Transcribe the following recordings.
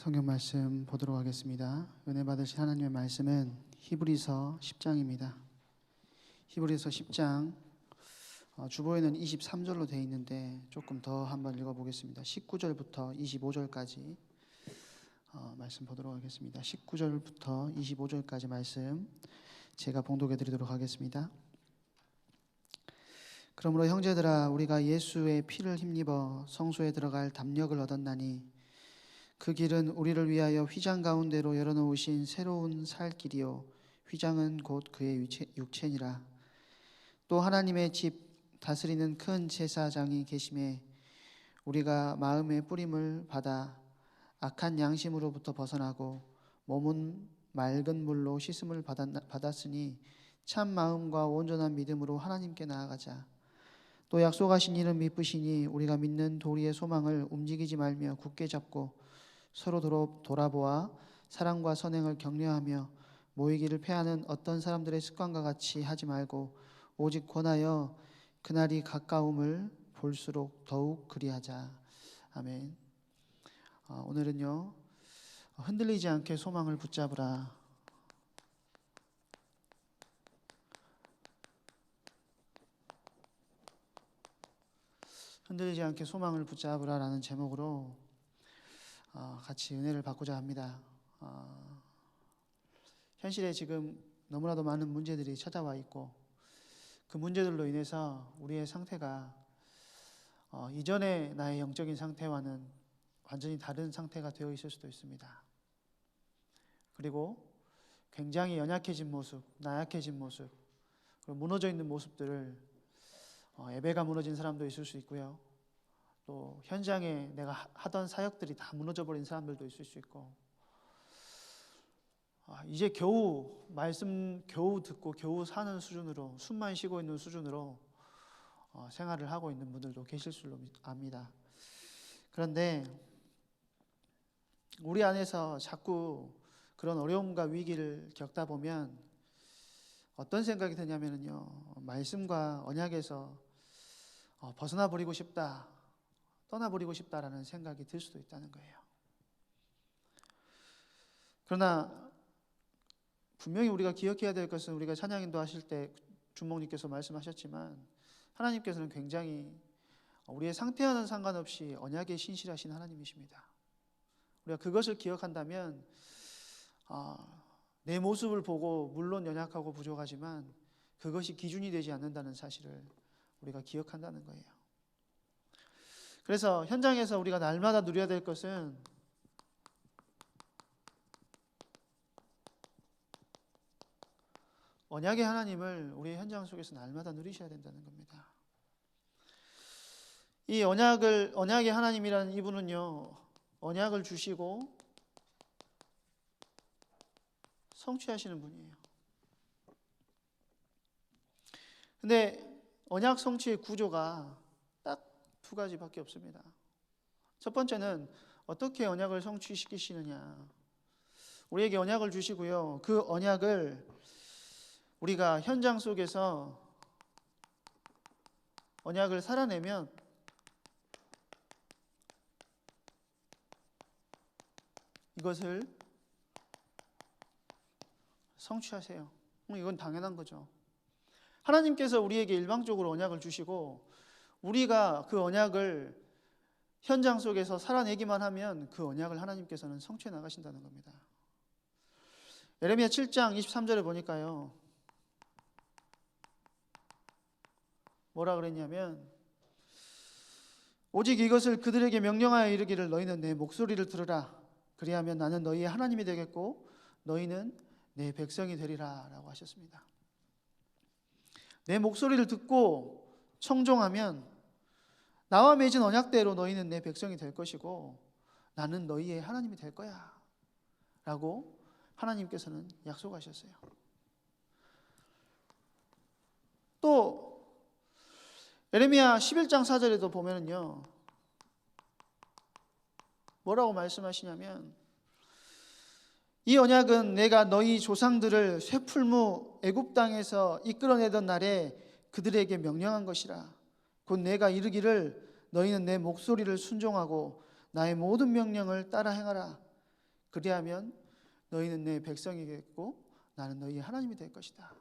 성경 말씀 보도록 하겠습니다. 은혜 받으신 하나님의 말씀은 히브리서 10장입니다. 히브리서 10장 주보에는 23절로 되어 있는데 조금 더 한번 읽어보겠습니다. 19절부터 25절까지 말씀 보도록 하겠습니다. 19절부터 25절까지 말씀 제가 봉독해 드리도록 하겠습니다. 그러므로 형제들아, 우리가 예수의 피를 힘입어 성소에 들어갈 담력을 얻었나니 그 길은 우리를 위하여 휘장 가운데로 열어놓으신 새로운 살 길이요 휘장은 곧 그의 육체니라. 또 하나님의 집 다스리는 큰 제사장이 계심에 우리가 마음의 뿌림을 받아 악한 양심으로부터 벗어나고 몸은 맑은 물로 씻음을 받았으니 참 마음과 온전한 믿음으로 하나님께 나아가자. 또 약속하신 이는 미쁘시니 우리가 믿는 도리의 소망을 움직이지 말며 굳게 잡고 서로 돌아보아 사랑과 선행을 격려하며 모이기를 패하는 어떤 사람들의 습관과 같이 하지 말고 오직 권하여 그날이 가까움을 볼수록 더욱 그리하자. 아멘. 오늘은요, 흔들리지 않게 소망을 붙잡으라. 흔들리지 않게 소망을 붙잡으라라는 제목으로 같이 은혜를 받고자 합니다. 현실에 지금 너무나도 많은 문제들이 찾아와 있고 그 문제들로 인해서 우리의 상태가 이전의 나의 영적인 상태와는 완전히 다른 상태가 되어 있을 수도 있습니다. 그리고 굉장히 연약해진 모습, 나약해진 모습, 그리고 무너져 있는 모습들을 예배가 무너진 사람도 있을 수 있고요. 또 현장에 내가 하던 사역들이 다 무너져 버린 사람들도 있을 수 있고, 이제 겨우 말씀 겨우 듣고 겨우 사는 수준으로, 숨만 쉬고 있는 수준으로 생활을 하고 있는 분들도 계실 줄로 압니다. 그런데 우리 안에서 자꾸 그런 어려움과 위기를 겪다 보면 어떤 생각이 드냐면요, 말씀과 언약에서 벗어나 버리고 싶다, 떠나버리고 싶다라는 생각이 들 수도 있다는 거예요. 그러나 분명히 우리가 기억해야 될 것은, 우리가 찬양인도 하실 때 주목님께서 말씀하셨지만 하나님께서는 굉장히 우리의 상태와는 상관없이 언약에 신실하신 하나님이십니다. 우리가 그것을 기억한다면 내 모습을 보고 물론 연약하고 부족하지만 그것이 기준이 되지 않는다는 사실을 우리가 기억한다는 거예요. 그래서 현장에서 우리가 날마다 누려야 될 것은 언약의 하나님을 우리의 현장 속에서 날마다 누리셔야 된다는 겁니다. 이 언약의 하나님이라는 이분은요, 언약을 주시고 성취하시는 분이에요. 근데 언약 성취의 구조가 딱 두 가지밖에 없습니다. 첫 번째는 어떻게 언약을 성취시키시느냐. 우리에게 언약을 주시고요, 그 언약을 우리가 현장 속에서 언약을 살아내면 이것을 성취하세요. 이건 당연한 거죠. 하나님께서 우리에게 일방적으로 언약을 주시고 우리가 그 언약을 현장 속에서 살아내기만 하면 그 언약을 하나님께서는 성취해 나가신다는 겁니다. 예레미야 7장 23절에 보니까요, 뭐라 그랬냐면, 오직 이것을 그들에게 명령하여 이르기를 너희는 내 목소리를 들으라. 그리하면 나는 너희의 하나님이 되겠고 너희는 내 백성이 되리라 라고 하셨습니다. 내 목소리를 듣고 청종하면 나와 맺은 언약대로 너희는 내 백성이 될 것이고 나는 너희의 하나님이 될 거야 라고 하나님께서는 약속하셨어요. 또 예레미야 11장 4절에도 보면은요, 뭐라고 말씀하시냐면, 이 언약은 내가 너희 조상들을 쇠풀무 애굽 땅에서 이끌어내던 날에 그들에게 명령한 것이라. 곧 내가 이르기를 너희는 내 목소리를 순종하고 나의 모든 명령을 따라 행하라. 그리하면 너희는 내 백성이겠고 나는 너희의 하나님이 될 것이다.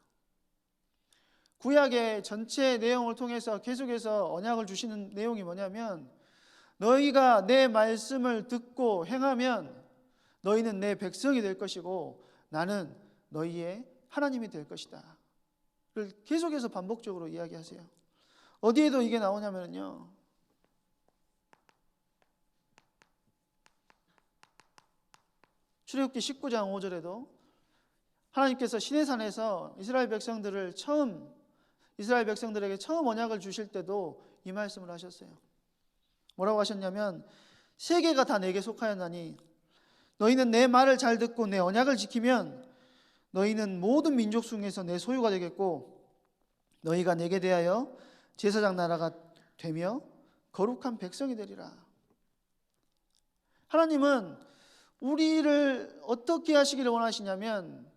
구약의 전체 내용을 통해서 계속해서 언약을 주시는 내용이 뭐냐면 너희가 내 말씀을 듣고 행하면 너희는 내 백성이 될 것이고 나는 너희의 하나님이 될 것이다. 를 계속해서 반복적으로 이야기하세요. 어디에도 이게 나오냐면요. 출애굽기 19장 5절에도 하나님께서 시내산에서 이스라엘 백성들에게 처음 언약을 주실 때도 이 말씀을 하셨어요. 뭐라고 하셨냐면 세계가 다 내게 속하였나니 너희는 내 말을 잘 듣고 내 언약을 지키면 너희는 모든 민족 중에서 내 소유가 되겠고 너희가 내게 대하여 제사장 나라가 되며 거룩한 백성이 되리라. 하나님은 우리를 어떻게 하시기를 원하시냐면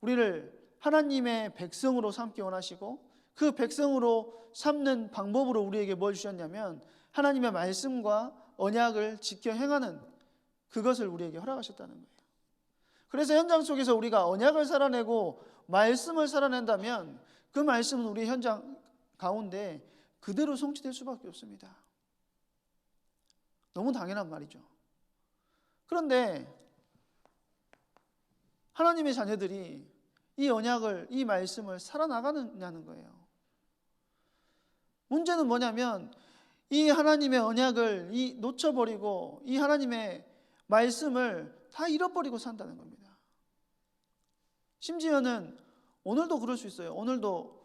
우리를 하나님의 백성으로 삼기 원하시고 그 백성으로 삼는 방법으로 우리에게 뭘 주셨냐면 하나님의 말씀과 언약을 지켜 행하는 그것을 우리에게 허락하셨다는 거예요. 그래서 현장 속에서 우리가 언약을 살아내고 말씀을 살아낸다면 그 말씀은 우리 현장 가운데 그대로 성취될 수밖에 없습니다. 너무 당연한 말이죠. 그런데 하나님의 자녀들이 이 언약을, 이 말씀을 살아나가느냐는 거예요. 문제는 뭐냐면 이 하나님의 언약을 놓쳐버리고 이 하나님의 말씀을 다 잃어버리고 산다는 겁니다. 심지어는 오늘도 그럴 수 있어요. 오늘도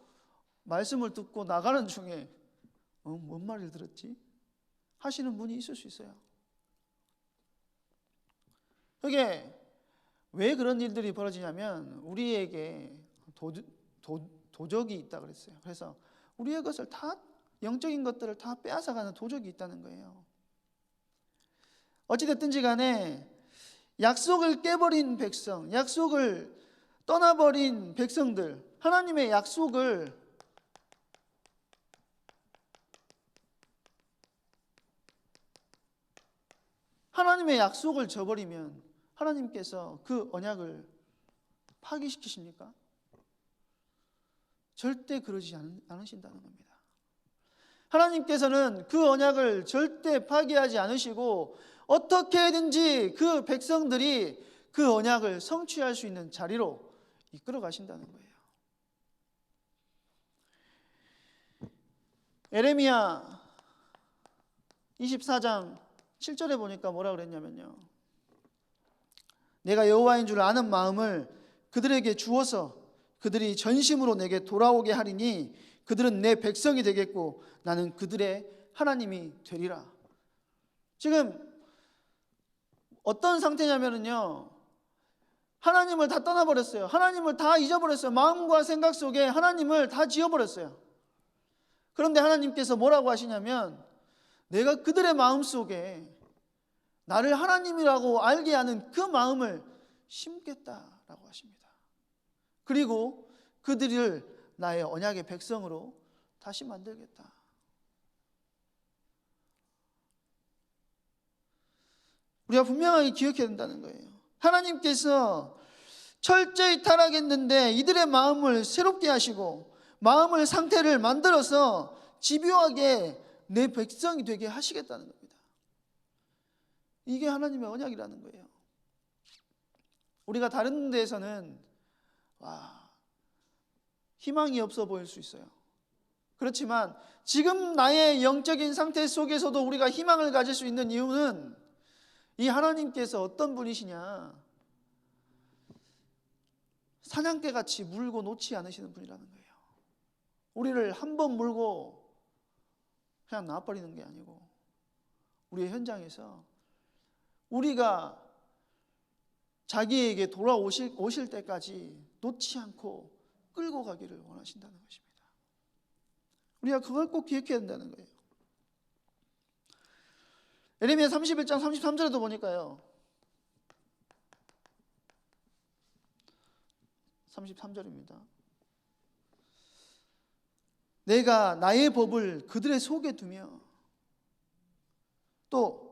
말씀을 듣고 나가는 중에 뭔 말을 들었지? 하시는 분이 있을 수 있어요. 그게 왜 그런 일들이 벌어지냐면 우리에게 도적이 있다 그랬어요. 그래서 우리의 것을 다 영적인 것들을 다 빼앗아가는 도적이 있다는 거예요. 어찌됐든지 간에 약속을 깨버린 백성, 약속을 떠나버린 백성들, 하나님의 약속을 저버리면 하나님께서 그 언약을 파기시키십니까? 절대 그러지 않으신다는 겁니다. 하나님께서는 그 언약을 절대 파기하지 않으시고 어떻게든지 그 백성들이 그 언약을 성취할 수 있는 자리로 이끌어 가신다는 거예요. 에레미야 24장 7절에 보니까 뭐라고 그랬냐면요. 내가 여호와인 줄 아는 마음을 그들에게 주어서 그들이 전심으로 내게 돌아오게 하리니 그들은 내 백성이 되겠고 나는 그들의 하나님이 되리라. 지금 어떤 상태냐면요. 하나님을 다 떠나버렸어요. 하나님을 다 잊어버렸어요. 마음과 생각 속에 하나님을 다 지워버렸어요. 그런데 하나님께서 뭐라고 하시냐면 내가 그들의 마음 속에 나를 하나님이라고 알게 하는 그 마음을 심겠다라고 하십니다. 그리고 그들을 나의 언약의 백성으로 다시 만들겠다. 우리가 분명하게 기억해야 된다는 거예요. 하나님께서 철저히 타락했는데 이들의 마음을 새롭게 하시고 마음을 상태를 만들어서 집요하게 내 백성이 되게 하시겠다는 겁니다. 이게 하나님의 언약이라는 거예요. 우리가 다른 데에서는 희망이 없어 보일 수 있어요. 그렇지만 지금 나의 영적인 상태 속에서도 우리가 희망을 가질 수 있는 이유는 이 하나님께서 어떤 분이시냐, 사냥개같이 물고 놓지 않으시는 분이라는 거예요. 우리를 한 번 물고 그냥 놔버리는 게 아니고 우리의 현장에서 우리가 자기에게 돌아오실 때까지 놓지 않고 끌고 가기를 원하신다는 것입니다. 우리가 그걸 꼭 기억해야 된다는 거예요. 에레미야 31장 33절에도 보니까요. 33절입니다. 내가 나의 법을 그들의 속에 두며 또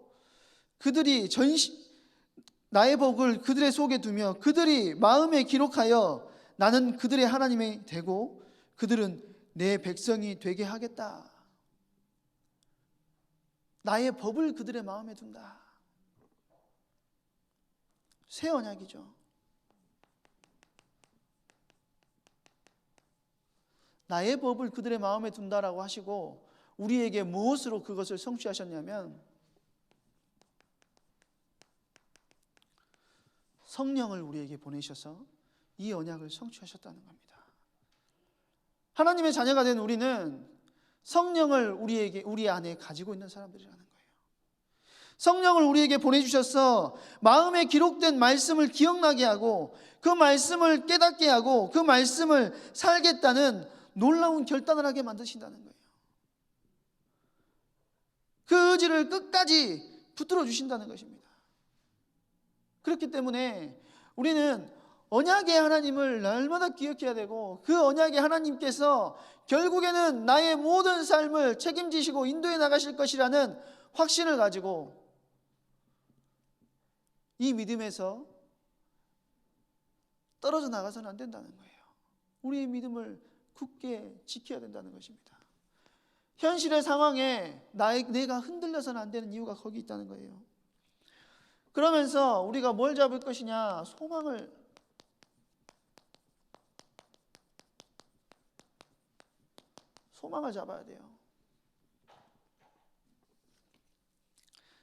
그들이 나의 복을 그들의 속에 두며 그들이 마음에 기록하여 나는 그들의 하나님이 되고 그들은 내 백성이 되게 하겠다. 나의 법을 그들의 마음에 둔다. 새 언약이죠. 나의 법을 그들의 마음에 둔다라고 하시고 우리에게 무엇으로 그것을 성취하셨냐면 성령을 우리에게 보내셔서 이 언약을 성취하셨다는 겁니다. 하나님의 자녀가 된 우리는 성령을 우리 안에 가지고 있는 사람들이라는 거예요. 성령을 우리에게 보내주셔서 마음에 기록된 말씀을 기억나게 하고 그 말씀을 깨닫게 하고 그 말씀을 살겠다는 놀라운 결단을 하게 만드신다는 거예요. 그 의지를 끝까지 붙들어 주신다는 것입니다. 그렇기 때문에 우리는 언약의 하나님을 날마다 기억해야 되고 그 언약의 하나님께서 결국에는 나의 모든 삶을 책임지시고 인도해 나가실 것이라는 확신을 가지고 이 믿음에서 떨어져 나가서는 안 된다는 거예요. 우리의 믿음을 굳게 지켜야 된다는 것입니다. 현실의 상황에 내가 흔들려서는 안 되는 이유가 거기 있다는 거예요. 그러면서 우리가 뭘 잡을 것이냐? 소망을 잡아야 돼요.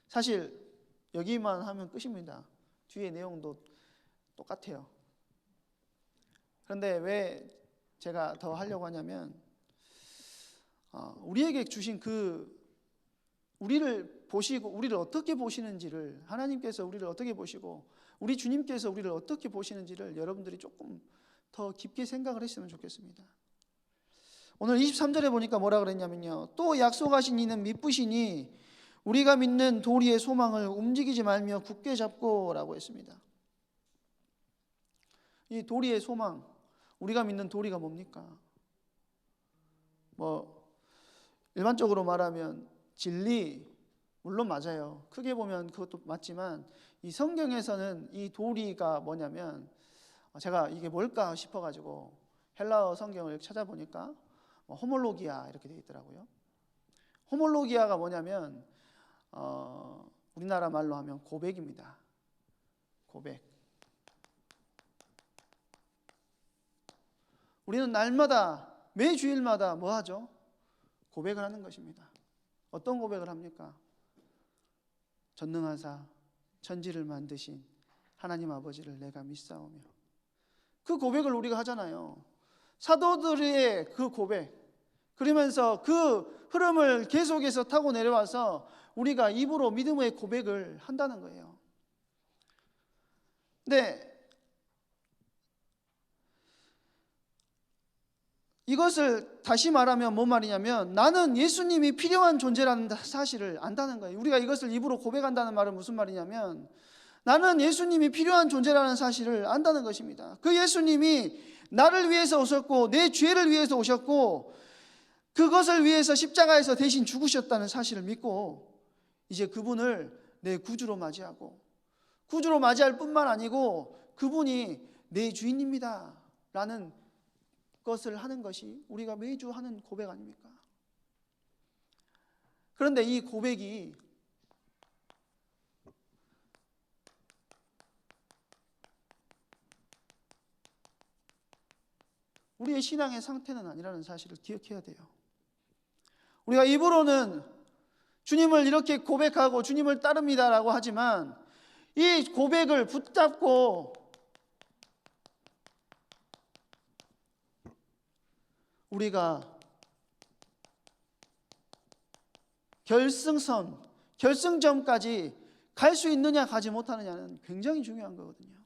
사실 여기만 하면 끝입니다. 뒤에 내용도 똑같아요. 그런데 왜 제가 더 하려고 하냐면 우리에게 주신 우리를 보시고 우리를 어떻게 보시는지를 하나님께서 우리를 어떻게 보시고 우리 주님께서 우리를 어떻게 보시는지를 여러분들이 조금 더 깊게 생각을 했으면 좋겠습니다. 오늘 23절에 보니까 뭐라 그랬냐면요. 또 약속하신 이는 미쁘시니 우리가 믿는 도리의 소망을 움직이지 말며 굳게 잡고 라고 했습니다. 이 도리의 소망, 우리가 믿는 도리가 뭡니까? 일반적으로 말하면 진리, 물론 맞아요. 크게 보면 그것도 맞지만 이 성경에서는 이 도리가 뭐냐면 제가 이게 뭘까 싶어가지고 헬라어 성경을 찾아보니까 호몰로기아 이렇게 되어 있더라고요. 호몰로기아가 뭐냐면 우리나라 말로 하면 고백입니다. 고백. 우리는 날마다 매주일마다 뭐 하죠? 고백을 하는 것입니다. 어떤 고백을 합니까? 전능하사 천지를 만드신 하나님 아버지를 내가 믿사오며 그 고백을 우리가 하잖아요. 사도들의 그 고백, 그러면서 그 흐름을 계속해서 타고 내려와서 우리가 입으로 믿음의 고백을 한다는 거예요. 근데 이것을 다시 말하면 뭔 말이냐면 나는 예수님이 필요한 존재라는 사실을 안다는 거예요. 우리가 이것을 입으로 고백한다는 말은 무슨 말이냐면 나는 예수님이 필요한 존재라는 사실을 안다는 것입니다. 그 예수님이 나를 위해서 오셨고 내 죄를 위해서 오셨고 그것을 위해서 십자가에서 대신 죽으셨다는 사실을 믿고 이제 그분을 내 구주로 맞이하고 구주로 맞이할 뿐만 아니고 그분이 내 주인입니다 라는 것을 하는 것이 우리가 매주 하는 고백 아닙니까? 그런데 이 고백이 우리의 신앙의 상태는 아니라는 사실을 기억해야 돼요. 우리가 입으로는 주님을 이렇게 고백하고 주님을 따릅니다라고 하지만 이 고백을 붙잡고 우리가 결승점까지 갈 수 있느냐 가지 못하느냐는 굉장히 중요한 거거든요.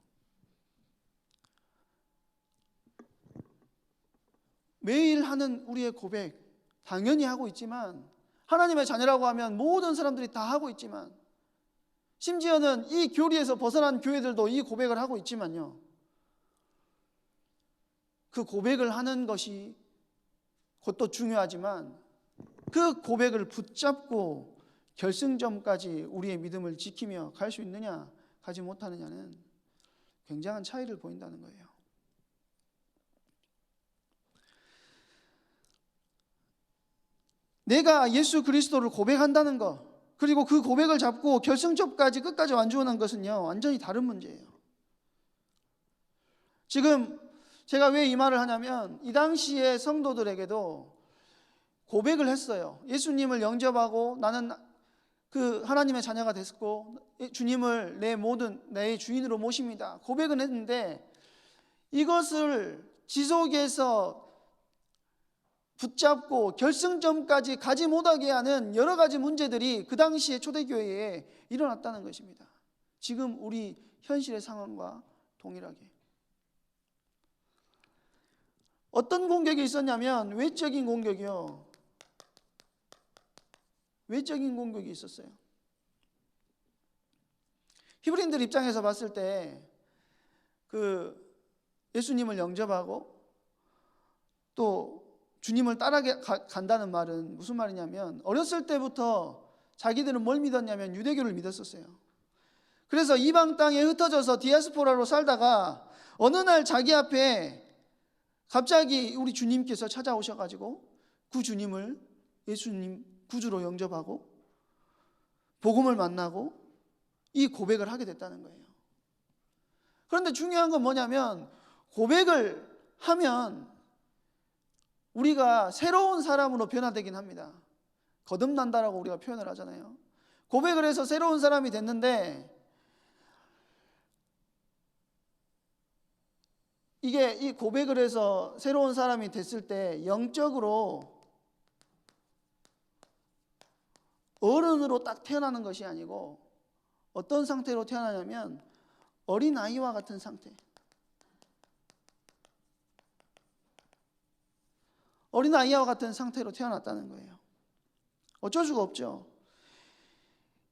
매일 하는 우리의 고백 당연히 하고 있지만 하나님의 자녀라고 하면 모든 사람들이 다 하고 있지만 심지어는 이 교리에서 벗어난 교회들도 이 고백을 하고 있지만요. 그 고백을 하는 것이 그것도 중요하지만 그 고백을 붙잡고 결승점까지 우리의 믿음을 지키며 갈 수 있느냐 가지 못하느냐는 굉장한 차이를 보인다는 거예요. 내가 예수 그리스도를 고백한다는 것, 그리고 그 고백을 잡고 결승점까지 끝까지 완주하는 것은요, 완전히 다른 문제예요. 지금 제가 왜 이 말을 하냐면, 이 당시의 성도들에게도 고백을 했어요. 예수님을 영접하고 나는 그 하나님의 자녀가 됐고 주님을 내 주인으로 모십니다. 고백은 했는데 이것을 지속해서 붙잡고 결승점까지 가지 못하게 하는 여러 가지 문제들이 그 당시에 초대교회에 일어났다는 것입니다. 지금 우리 현실의 상황과 동일하게. 어떤 공격이 있었냐면 외적인 공격이요. 외적인 공격이 있었어요. 히브리인들 입장에서 봤을 때 그 예수님을 영접하고 또 주님을 따라간다는 말은 무슨 말이냐면, 어렸을 때부터 자기들은 뭘 믿었냐면 유대교를 믿었었어요. 그래서 이방 땅에 흩어져서 디아스포라로 살다가 어느 날 자기 앞에 갑자기 우리 주님께서 찾아오셔가지고 그 주님을 예수님 구주로 영접하고 복음을 만나고 이 고백을 하게 됐다는 거예요. 그런데 중요한 건 뭐냐면, 고백을 하면 우리가 새로운 사람으로 변화되긴 합니다. 거듭난다라고 우리가 표현을 하잖아요. 고백을 해서 새로운 사람이 됐는데, 이게 이 고백을 해서 새로운 사람이 됐을 때 영적으로 어른으로 딱 태어나는 것이 아니고 어떤 상태로 태어나냐면 어린아이와 같은 상태. 어린아이와 같은 상태로 태어났다는 거예요. 어쩔 수가 없죠.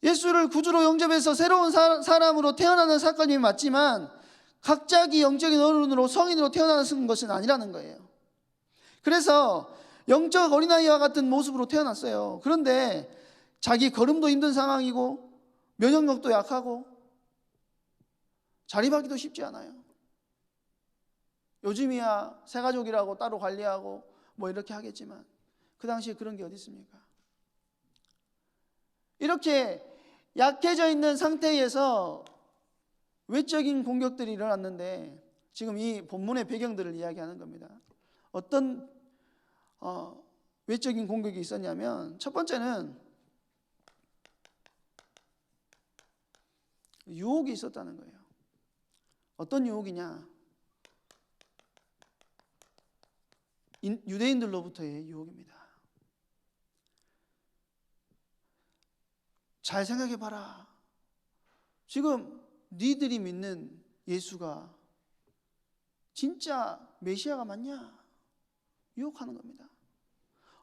예수를 구주로 영접해서 새로운 사람으로 태어나는 사건이 맞지만 갑자기 영적인 어른으로 성인으로 태어나는 것은 아니라는 거예요. 그래서 영적 어린아이와 같은 모습으로 태어났어요. 그런데 자기 걸음도 힘든 상황이고 면역력도 약하고 자립하기도 쉽지 않아요. 요즘이야 새가족이라고 따로 관리하고 뭐 이렇게 하겠지만 그 당시에 그런 게 어디 있습니까? 이렇게 약해져 있는 상태에서 외적인 공격들이 일어났는데, 지금 이 본문의 배경들을 이야기하는 겁니다. 어떤 외적인 공격이 있었냐면, 첫 번째는 유혹이 있었다는 거예요. 어떤 유혹이냐? 유대인들로부터의 유혹입니다. 잘 생각해봐라. 지금 니들이 믿는 예수가 진짜 메시아가 맞냐? 유혹하는 겁니다.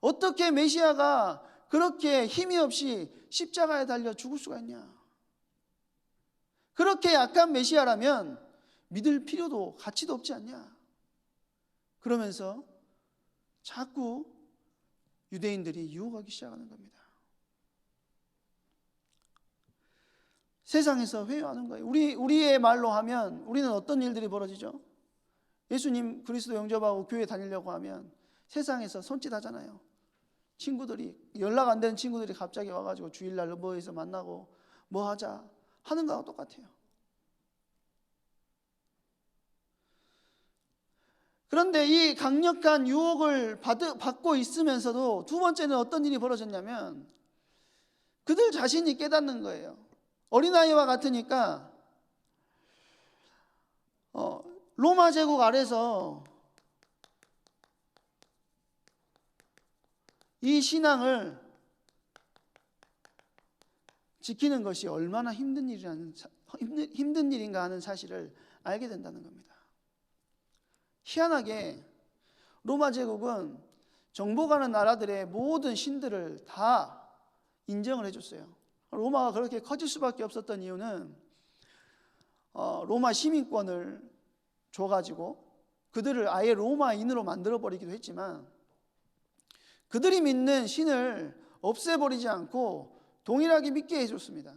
어떻게 메시아가 그렇게 힘이 없이 십자가에 달려 죽을 수가 있냐? 그렇게 약한 메시아라면 믿을 필요도 가치도 없지 않냐? 그러면서 자꾸 유대인들이 유혹하기 시작하는 겁니다. 세상에서 회유하는 거예요. 우리의 말로 하면 우리는 어떤 일들이 벌어지죠? 예수님 그리스도 영접하고 교회 다니려고 하면 세상에서 손짓하잖아요. 친구들이, 연락 안 되는 친구들이 갑자기 와가지고 주일날 뭐해서 만나고 뭐 하자 하는 거하고 똑같아요. 그런데 이 강력한 유혹을 받고 있으면서도 두 번째는 어떤 일이 벌어졌냐면 그들 자신이 깨닫는 거예요. 어린아이와 같으니까 로마 제국 아래서 이 신앙을 지키는 것이 얼마나 힘든 일인가 하는 사실을 알게 된다는 겁니다. 희한하게 로마 제국은 정복하는 나라들의 모든 신들을 다 인정을 해줬어요. 로마가 그렇게 커질 수밖에 없었던 이유는 로마 시민권을 줘가지고 그들을 아예 로마인으로 만들어버리기도 했지만 그들이 믿는 신을 없애버리지 않고 동일하게 믿게 해줬습니다.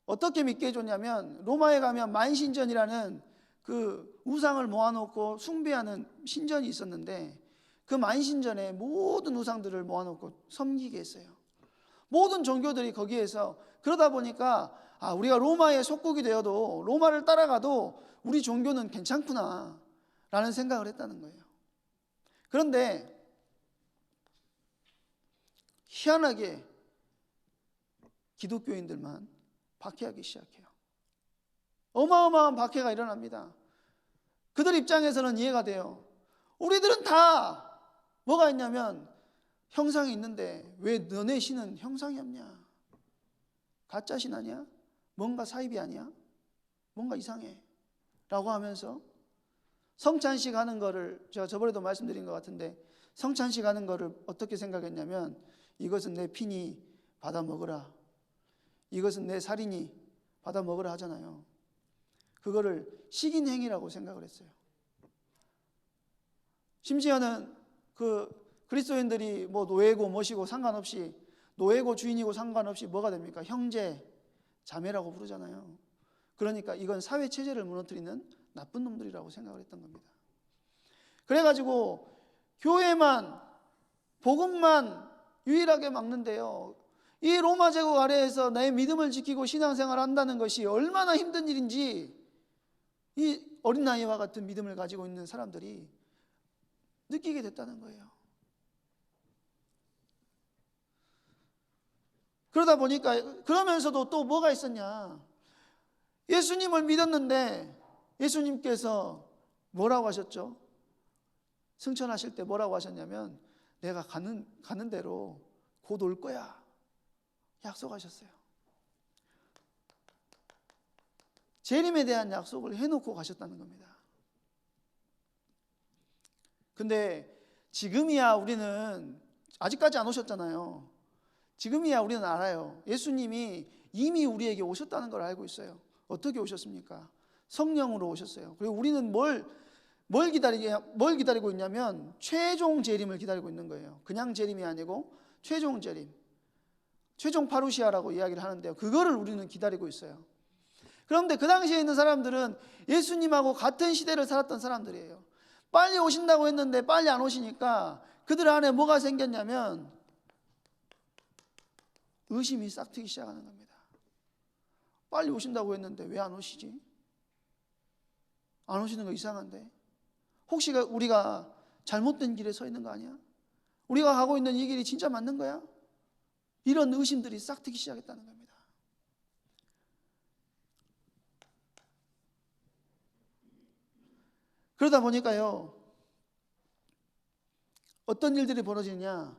어떻게 믿게 해줬냐면 로마에 가면 만신전이라는 그 우상을 모아놓고 숭배하는 신전이 있었는데 그 만신전에 모든 우상들을 모아놓고 섬기게 했어요. 모든 종교들이 거기에서 그러다 보니까 우리가 로마의 속국이 되어도 로마를 따라가도 우리 종교는 괜찮구나 라는 생각을 했다는 거예요. 그런데 희한하게 기독교인들만 박해하기 시작해요. 어마어마한 박해가 일어납니다. 그들 입장에서는 이해가 돼요. 우리들은 다 뭐가 있냐면 형상이 있는데 왜 너네 신은 형상이 없냐? 가짜 신 아니야? 뭔가 사이비 아니야? 뭔가 이상해 라고 하면서 성찬식 하는 거를 제가 저번에도 말씀드린 것 같은데 성찬식 하는 거를 어떻게 생각했냐면 이것은 내 피니 받아 먹으라, 이것은 내 살이니 받아 먹으라 하잖아요. 그거를 식인 행위라고 생각을 했어요. 심지어는 그 그리스도인들이 뭐 노예고 뭐시고 상관없이, 노예고 주인이고 상관없이 뭐가 됩니까? 형제, 자매라고 부르잖아요. 그러니까 이건 사회 체제를 무너뜨리는 나쁜 놈들이라고 생각을 했던 겁니다. 그래가지고 교회만, 복음만 유일하게 막는데요, 이 로마 제국 아래에서 내 믿음을 지키고 신앙생활을 한다는 것이 얼마나 힘든 일인지 이 어린 나이와 같은 믿음을 가지고 있는 사람들이 느끼게 됐다는 거예요. 그러다 보니까, 그러면서도 또 뭐가 있었냐, 예수님을 믿었는데 예수님께서 뭐라고 하셨죠? 승천하실 때 뭐라고 하셨냐면 내가 가는 대로 곧 올 거야 약속하셨어요. 재림에 대한 약속을 해놓고 가셨다는 겁니다. 근데 지금이야 우리는, 아직까지 안 오셨잖아요. 지금이야 우리는 알아요. 예수님이 이미 우리에게 오셨다는 걸 알고 있어요. 어떻게 오셨습니까? 성령으로 오셨어요. 그리고 우리는 뭘 기다리고 있냐면 최종 재림을 기다리고 있는 거예요. 그냥 재림이 아니고 최종 재림, 최종 파루시아라고 이야기를 하는데요, 그거를 우리는 기다리고 있어요. 그런데 그 당시에 있는 사람들은 예수님하고 같은 시대를 살았던 사람들이에요. 빨리 오신다고 했는데 빨리 안 오시니까 그들 안에 뭐가 생겼냐면 의심이 싹트기 시작하는 겁니다. 빨리 오신다고 했는데 왜 안 오시지? 안 오시는 거 이상한데? 혹시 우리가 잘못된 길에 서 있는 거 아니야? 우리가 가고 있는 이 길이 진짜 맞는 거야? 이런 의심들이 싹트기 시작했다는 겁니다. 그러다 보니까요, 어떤 일들이 벌어지느냐,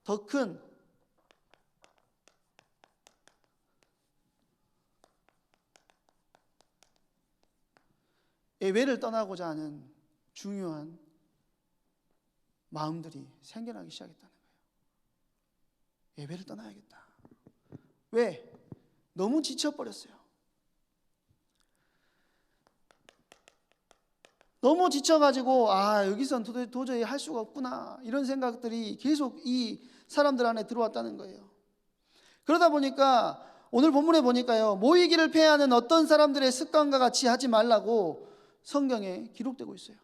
더 큰 예배를 떠나고자 하는 중요한 마음들이 생겨나기 시작했다는 거예요. 예배를 떠나야겠다. 왜? 너무 지쳐버렸어요. 너무 지쳐가지고 여기선 도저히 할 수가 없구나, 이런 생각들이 계속 이 사람들 안에 들어왔다는 거예요. 그러다 보니까 오늘 본문에 보니까요, 모이기를 패하는 어떤 사람들의 습관과 같이 하지 말라고 성경에 기록되고 있어요.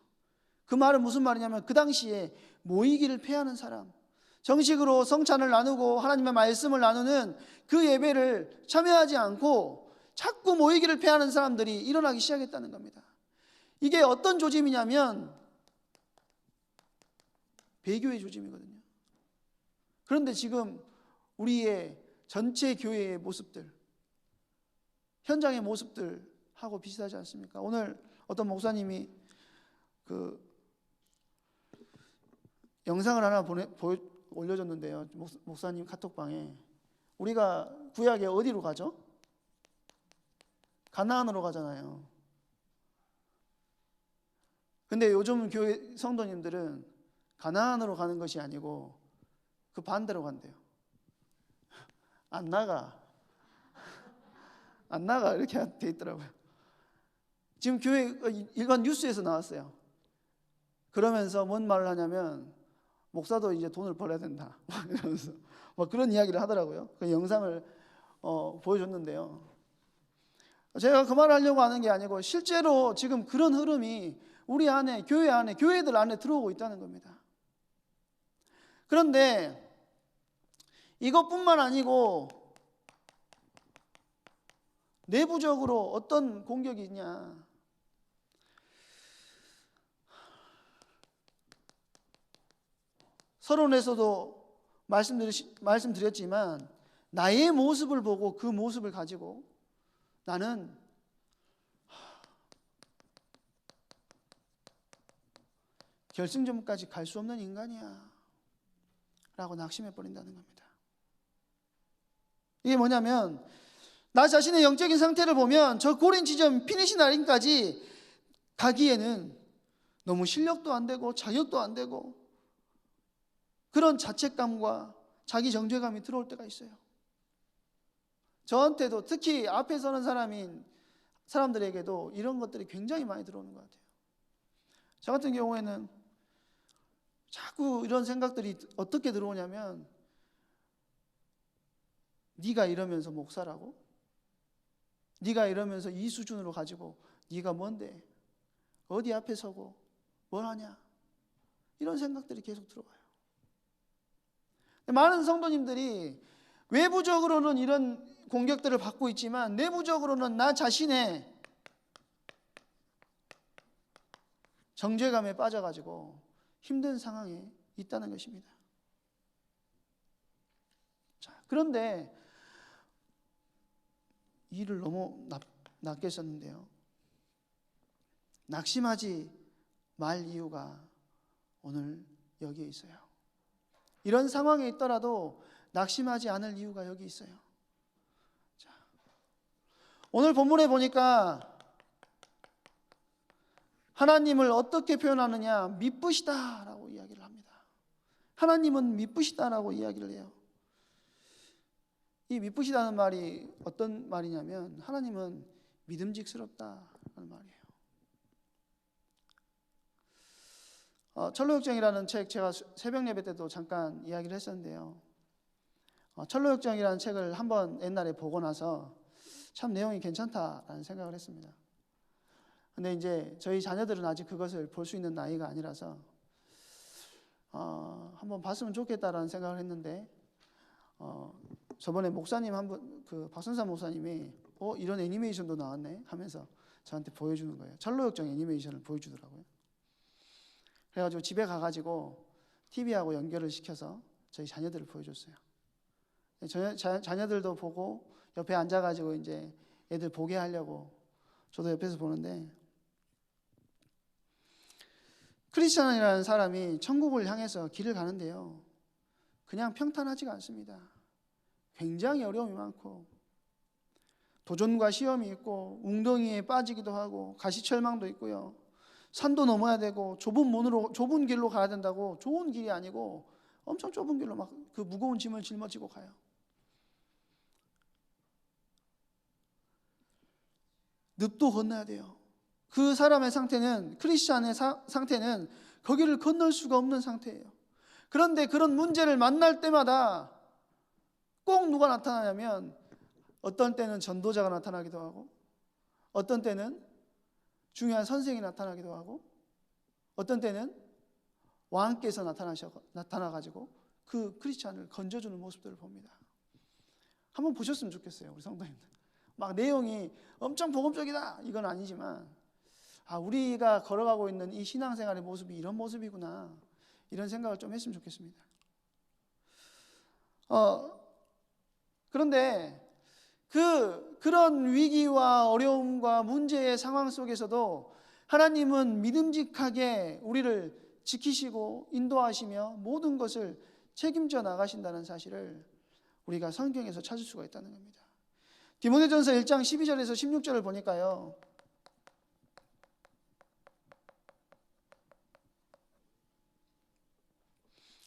그 말은 무슨 말이냐면 그 당시에 모이기를 패하는 사람, 정식으로 성찬을 나누고 하나님의 말씀을 나누는 그 예배를 참여하지 않고 자꾸 모이기를 패하는 사람들이 일어나기 시작했다는 겁니다. 이게 어떤 조짐이냐면 배교의 조짐이거든요. 그런데 지금 우리의 전체 교회의 모습들, 현장의 모습들하고 비슷하지 않습니까? 오늘 어떤 목사님이 그 영상을 하나 올려줬는데요, 목사님 카톡방에. 우리가 구약에 어디로 가죠? 가나안으로 가잖아요. 근데 요즘 교회 성도님들은 가나안으로 가는 것이 아니고 그 반대로 간대요. 안 나가 이렇게 돼 있더라고요. 지금 교회 일반 뉴스에서 나왔어요. 그러면서 뭔 말을 하냐면 목사도 이제 돈을 벌어야 된다 이러면서 그런 이야기를 하더라고요. 그 영상을 보여줬는데요, 제가 그 말을 하려고 하는 게 아니고 실제로 지금 그런 흐름이 우리 안에, 교회 안에, 교회들 안에 들어오고 있다는 겁니다. 그런데 이것뿐만 아니고 내부적으로 어떤 공격이 있냐? 서론에서도 말씀드렸지만 나의 모습을 보고 그 모습을 가지고 나는 결승점까지 갈 수 없는 인간이야 라고 낙심해 버린다는 겁니다. 이게 뭐냐면 나 자신의 영적인 상태를 보면 저 고린 지점 피니시 라인까지 가기에는 너무 실력도 안 되고 자격도 안 되고 그런 자책감과 자기 정죄감이 들어올 때가 있어요. 저한테도 특히 앞에 서는 사람들에게도 이런 것들이 굉장히 많이 들어오는 것 같아요. 저 같은 경우에는 자꾸 이런 생각들이 어떻게 들어오냐면 네가 이러면서 목사라고? 네가 이러면서 이 수준으로 가지고 네가 뭔데? 어디 앞에 서고 뭘 하냐? 이런 생각들이 계속 들어와요. 많은 성도님들이 외부적으로는 이런 공격들을 받고 있지만 내부적으로는 나 자신의 정죄감에 빠져가지고 힘든 상황에 있다는 것입니다. 자, 그런데 일을 너무 낮게 썼는데요. 낙심하지 말 이유가 오늘 여기에 있어요. 이런 상황에 있더라도 낙심하지 않을 이유가 여기 있어요. 자, 오늘 본문에 보니까 하나님을 어떻게 표현하느냐? 미쁘시다라고 이야기를 합니다. 하나님은 미쁘시다라고 이야기를 해요. 이 미쁘시다는 말이 어떤 말이냐면 하나님은 믿음직스럽다는 말이에요. 철로역정이라는 책 제가 새벽 예배 때도 잠깐 이야기를 했었는데요. 철로역정이라는 책을 한번 옛날에 보고 나서 참 내용이 괜찮다라는 생각을 했습니다. 근데 이제 저희 자녀들은 아직 그것을 볼 수 있는 나이가 아니라서 한번 봤으면 좋겠다라는 생각을 했는데 저번에 목사님 그 박선삼 목사님이 이런 애니메이션도 나왔네 하면서 저한테 보여주는 거예요. 철로역정 애니메이션을 보여주더라고요. 그래가지고 집에 가가지고 TV하고 연결을 시켜서 저희 자녀들을 보여줬어요. 자녀들도 보고 옆에 앉아가지고 이제 애들 보게 하려고 저도 옆에서 보는데 크리스찬이라는 사람이 천국을 향해서 길을 가는데요. 그냥 평탄하지가 않습니다. 굉장히 어려움이 많고 도전과 시험이 있고 웅덩이에 빠지기도 하고 가시철망도 있고요. 산도 넘어야 되고 좁은 길로 가야 된다고 좋은 길이 아니고 엄청 좁은 길로 막 그 무거운 짐을 짊어지고 가요. 늪도 건너야 돼요. 그 사람의 상태는 크리스찬의 상태는 거기를 건널 수가 없는 상태예요. 그런데 그런 문제를 만날 때마다 꼭 누가 나타나냐면 어떤 때는 전도자가 나타나기도 하고 어떤 때는 중요한 선생이 나타나기도 하고 어떤 때는 왕께서 나타나가지고 그 크리스찬을 건져주는 모습들을 봅니다. 한번 보셨으면 좋겠어요. 우리 성도님들. 막 내용이 엄청 복음적이다 이건 아니지만 우리가 걸어가고 있는 이 신앙생활의 모습이 이런 모습이구나 이런 생각을 좀 했으면 좋겠습니다. 그런데 그런 위기와 어려움과 문제의 상황 속에서도 하나님은 믿음직하게 우리를 지키시고 인도하시며 모든 것을 책임져 나가신다는 사실을 우리가 성경에서 찾을 수가 있다는 겁니다. 디모데전서 1장 12절에서 16절을 보니까요.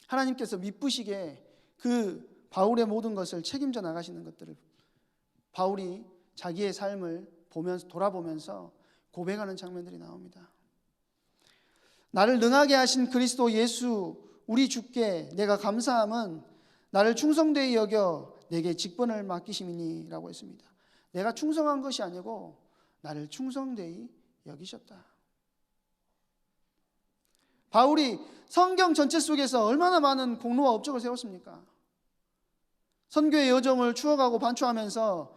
하나님께서 미쁘시게 그 바울의 모든 것을 책임져 나가시는 것들을 바울이 자기의 삶을 돌아보면서 고백하는 장면들이 나옵니다. 나를 능하게 하신 그리스도 예수 우리 주께 내가 감사함은 나를 충성되이 여겨 내게 직분을 맡기심이니 라고 했습니다. 내가 충성한 것이 아니고 나를 충성되이 여기셨다. 바울이 성경 전체 속에서 얼마나 많은 공로와 업적을 세웠습니까? 선교의 여정을 추억하고 반추하면서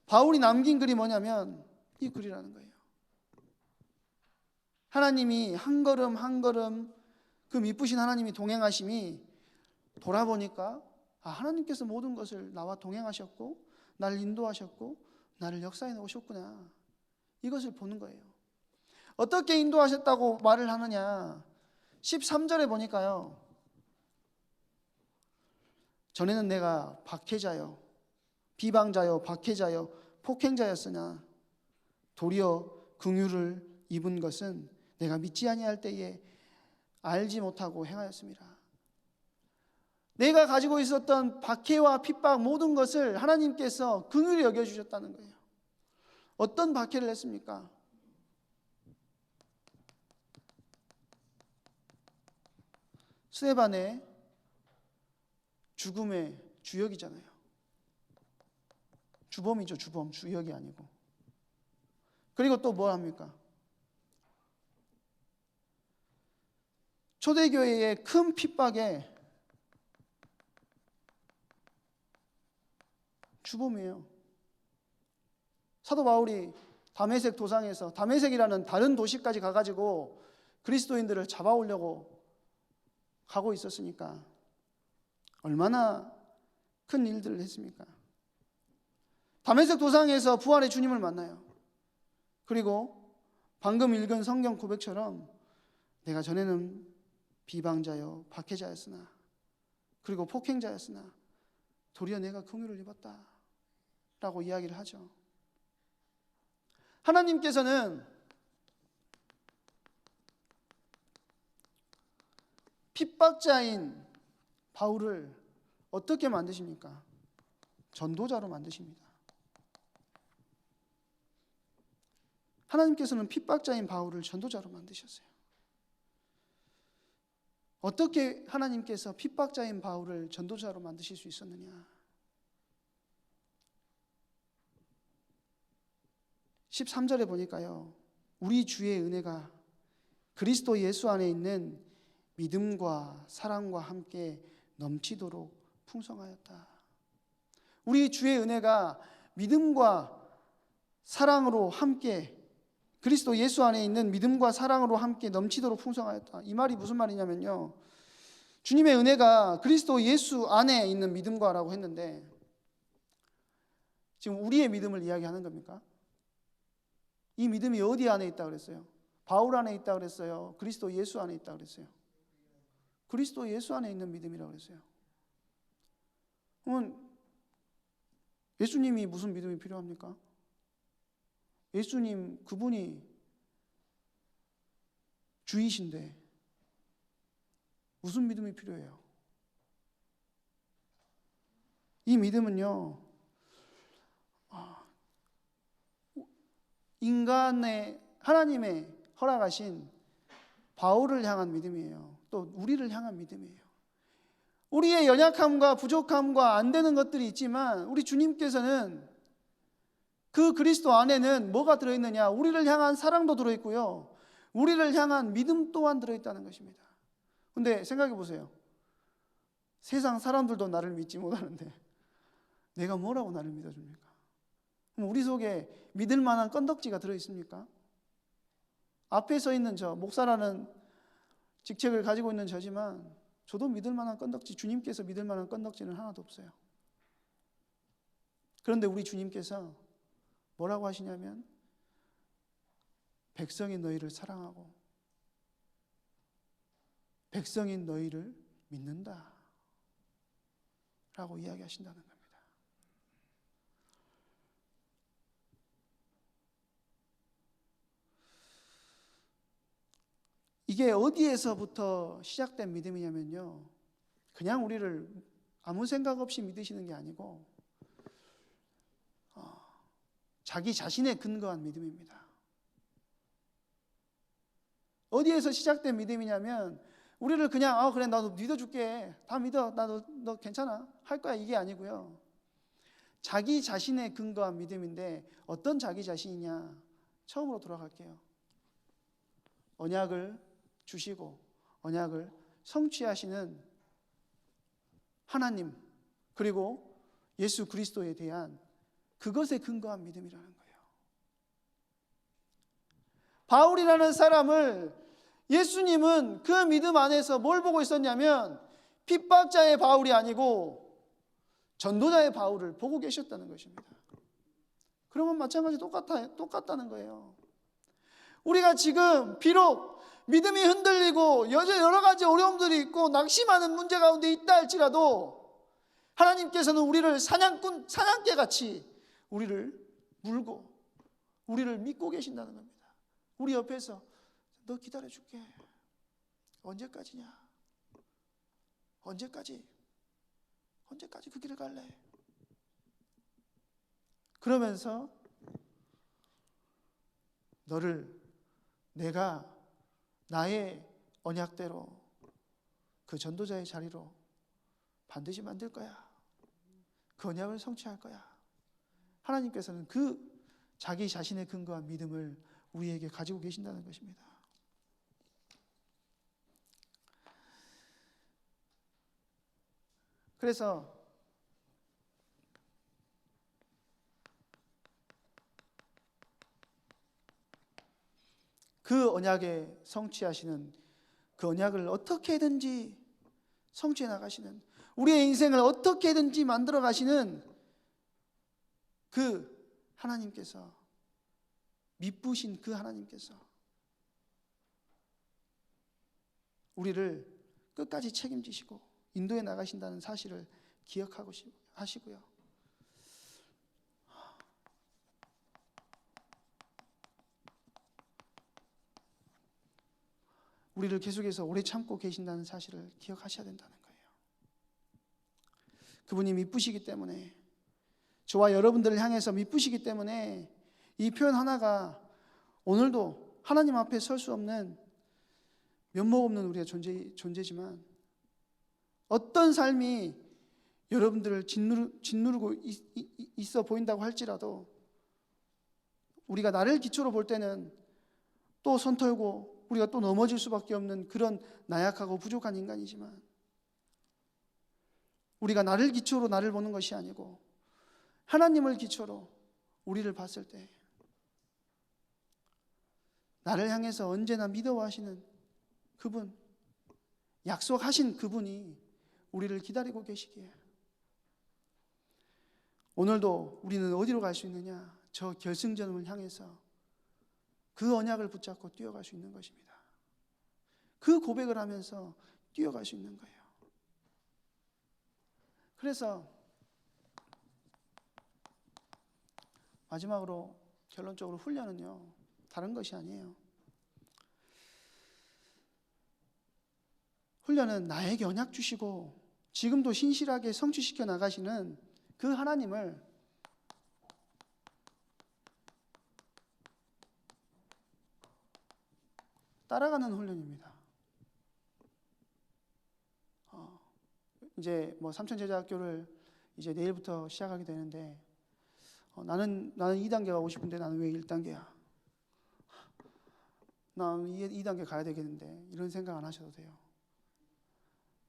바울이 남긴 글이 뭐냐면 이 글이라는 거예요. 하나님이 한 걸음 한 걸음 그 미쁘신 하나님이 동행하심이 돌아보니까 하나님께서 모든 것을 나와 동행하셨고 나를 인도하셨고 나를 역사해 놓으셨구나. 이것을 보는 거예요. 어떻게 인도하셨다고 말을 하느냐. 13절에 보니까요. 전에는 내가 박해자요 비방자요 박해자요 폭행자였으나 도리어 긍휼을 입은 것은 내가 믿지 아니할 때에 알지 못하고 행하였습니다. 내가 가지고 있었던 박해와 핍박 모든 것을 하나님께서 긍휼히 여겨주셨다는 거예요. 어떤 박해를 했습니까? 스데반의 죽음의 주역이잖아요. 주범이죠. 주범, 주역이 아니고. 그리고 또 뭘 합니까? 초대교회의 큰 핍박에 주범이에요. 사도 바울이 다메섹 도상에서 다메섹이라는 다른 도시까지 가가지고 그리스도인들을 잡아오려고 가고 있었으니까 얼마나 큰 일들을 했습니까? 다메섹 도상에서 부활의 주님을 만나요. 그리고 방금 읽은 성경 고백처럼 내가 전에는 비방자요 박해자였으나 그리고 폭행자였으나 도리어 내가 긍휼을 입었다 라고 이야기를 하죠. 하나님께서는 핍박자인 바울을 어떻게 만드십니까? 전도자로 만드십니다. 하나님께서는 핍박자인 바울을 전도자로 만드셨어요. 어떻게 하나님께서 핍박자인 바울을 전도자로 만드실 수 있었느냐? 13절에 보니까요. 우리 주의 은혜가 그리스도 예수 안에 있는 믿음과 사랑과 함께 넘치도록 풍성하였다. 우리 주의 은혜가 믿음과 사랑으로 함께 그리스도 예수 안에 있는 믿음과 사랑으로 함께 넘치도록 풍성하였다. 이 말이 무슨 말이냐면요. 주님의 은혜가 그리스도 예수 안에 있는 믿음과라고 했는데 지금 우리의 믿음을 이야기하는 겁니까? 이 믿음이 어디 안에 있다 그랬어요? 바울 안에 있다 그랬어요? 그리스도 예수 안에 있다 그랬어요? 그리스도 예수 안에 있는 믿음이라고 그랬어요. 그러면 예수님이 무슨 믿음이 필요합니까? 예수님 그분이 주이신데 무슨 믿음이 필요해요? 이 믿음은요 인간의 하나님의 허락하신 바울을 향한 믿음이에요. 또 우리를 향한 믿음이에요. 우리의 연약함과 부족함과 안 되는 것들이 있지만 우리 주님께서는 그 그리스도 안에는 뭐가 들어있느냐? 우리를 향한 사랑도 들어있고요. 우리를 향한 믿음 또한 들어있다는 것입니다. 근데 생각해 보세요. 세상 사람들도 나를 믿지 못하는데 내가 뭐라고 나를 믿어줍니까? 그럼 우리 속에 믿을 만한 건덕지가 들어있습니까? 앞에 서 있는 저 목사라는 직책을 가지고 있는 저지만 저도 믿을 만한 건덕지, 주님께서 믿을 만한 건덕지는 하나도 없어요. 그런데 우리 주님께서 뭐라고 하시냐면 백성인 너희를 사랑하고 백성인 너희를 믿는다 라고 이야기하신다는 겁니다. 이게 어디에서부터 시작된 믿음이냐면요, 그냥 우리를 아무 생각 없이 믿으시는 게 아니고 자기 자신에 근거한 믿음입니다. 어디에서 시작된 믿음이냐면 우리를 그냥 그래 나도 믿어줄게, 다 믿어, 나도 너 괜찮아 할 거야, 이게 아니고요, 자기 자신에 근거한 믿음인데 어떤 자기 자신이냐? 처음으로 돌아갈게요. 언약을 주시고 언약을 성취하시는 하나님, 그리고 예수 그리스도에 대한 그것에 근거한 믿음이라는 거예요. 바울이라는 사람을 예수님은 그 믿음 안에서 뭘 보고 있었냐면 핍박자의 바울이 아니고 전도자의 바울을 보고 계셨다는 것입니다. 그러면 마찬가지 똑같다는 거예요. 우리가 지금 비록 믿음이 흔들리고 여러 가지 어려움들이 있고 낙심하는 문제 가운데 있다 할지라도 하나님께서는 우리를 사냥개같이 우리를 물고 우리를 믿고 계신다는 겁니다. 우리 옆에서 너 기다려줄게. 언제까지냐? 언제까지 그 길을 갈래? 그러면서 너를 내가 나의 언약대로 그 전도자의 자리로 반드시 만들 거야. 그 언약을 성취할 거야. 하나님께서는 그 자기 자신의 근거한 믿음을 우리에게 가지고 계신다는 것입니다. 그래서 그 언약에 성취하시는 그 언약을 어떻게든지 성취해 나가시는, 우리의 인생을 어떻게든지 만들어 가시는 그 하나님께서, 미쁘신 그 하나님께서 우리를 끝까지 책임지시고 인도해 나가신다는 사실을 기억하고 하시고요. 우리를 계속해서 오래 참고 계신다는 사실을 기억하셔야 된다는 거예요. 그분이 미쁘시기 때문에, 저와 여러분들을 향해서 미쁘시기 때문에 이 표현 하나가 오늘도 하나님 앞에 설 수 없는 면목 없는 우리의 존재지만 어떤 삶이 여러분들을 짓누르고 있어 보인다고 할지라도 우리가 나를 기초로 볼 때는 또 손 털고 우리가 또 넘어질 수밖에 없는 그런 나약하고 부족한 인간이지만, 우리가 나를 기초로 나를 보는 것이 아니고 하나님을 기초로 우리를 봤을 때 나를 향해서 언제나 믿어하시는 그분, 약속하신 그분이 우리를 기다리고 계시기에 오늘도 우리는 어디로 갈 수 있느냐? 저 결승점을 향해서 그 언약을 붙잡고 뛰어갈 수 있는 것입니다. 그 고백을 하면서 뛰어갈 수 있는 거예요. 그래서 마지막으로 결론적으로 훈련은요, 다른 것이 아니에요. 훈련은 나에게 언약 주시고 지금도 신실하게 성취시켜 나가시는 그 하나님을 따라가는 훈련입니다. 이제 삼천제자학교를 이제 내일부터 시작하게 되는데 나는 2단계 가고 싶은데 나는 왜 1단계야? 나는 2단계 가야 되겠는데, 이런 생각 안 하셔도 돼요.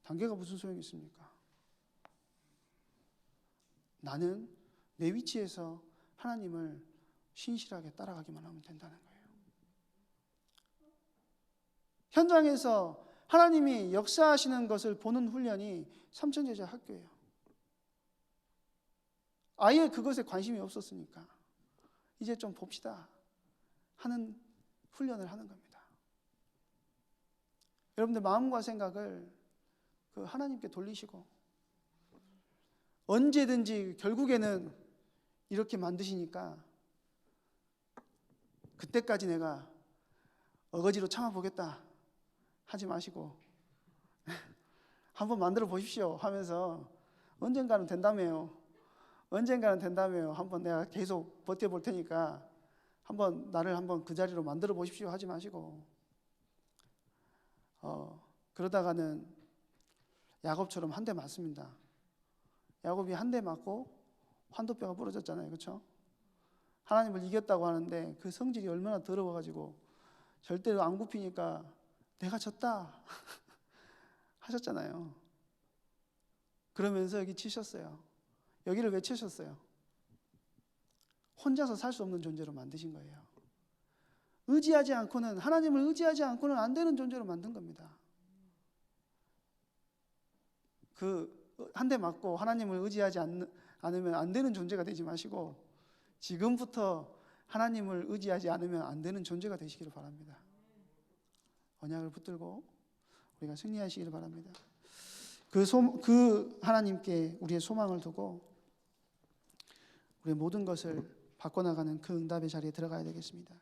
단계가 무슨 소용이 있습니까? 나는 내 위치에서 하나님을 신실하게 따라가기만 하면 된다는 거예요. 현장에서 하나님이 역사하시는 것을 보는 훈련이 삼천제자 학교예요. 아예 그것에 관심이 없었으니까 이제 좀 봅시다 하는 훈련을 하는 겁니다. 여러분들 마음과 생각을 그 하나님께 돌리시고, 언제든지 결국에는 이렇게 만드시니까 그때까지 내가 어거지로 참아보겠다 하지 마시고 한번 만들어 보십시오 하면서 언젠가는 된다며요. 한번 내가 계속 버텨볼 테니까 나를 한번 그 자리로 만들어 보십시오 하지 마시고, 그러다가는 야곱처럼 한 대 맞습니다. 야곱이 한 대 맞고 환도뼈가 부러졌잖아요. 그렇죠? 하나님을 이겼다고 하는데 그 성질이 얼마나 더러워가지고 절대로 안 굽히니까 내가 졌다 하셨잖아요. 그러면서 여기 치셨어요. 여기를 왜 치셨어요? 혼자서 살 수 없는 존재로 만드신 거예요. 의지하지 않고는, 하나님을 의지하지 않고는 안 되는 존재로 만든 겁니다. 한 대 맞고 하나님을 의지하지 않으면 안 되는 존재가 되지 마시고 지금부터 하나님을 의지하지 않으면 안 되는 존재가 되시기를 바랍니다. 언약을 붙들고 우리가 승리하시기를 바랍니다. 그 하나님께 우리의 소망을 두고 우리의 모든 것을 바꿔나가는 그 응답의 자리에 들어가야 되겠습니다.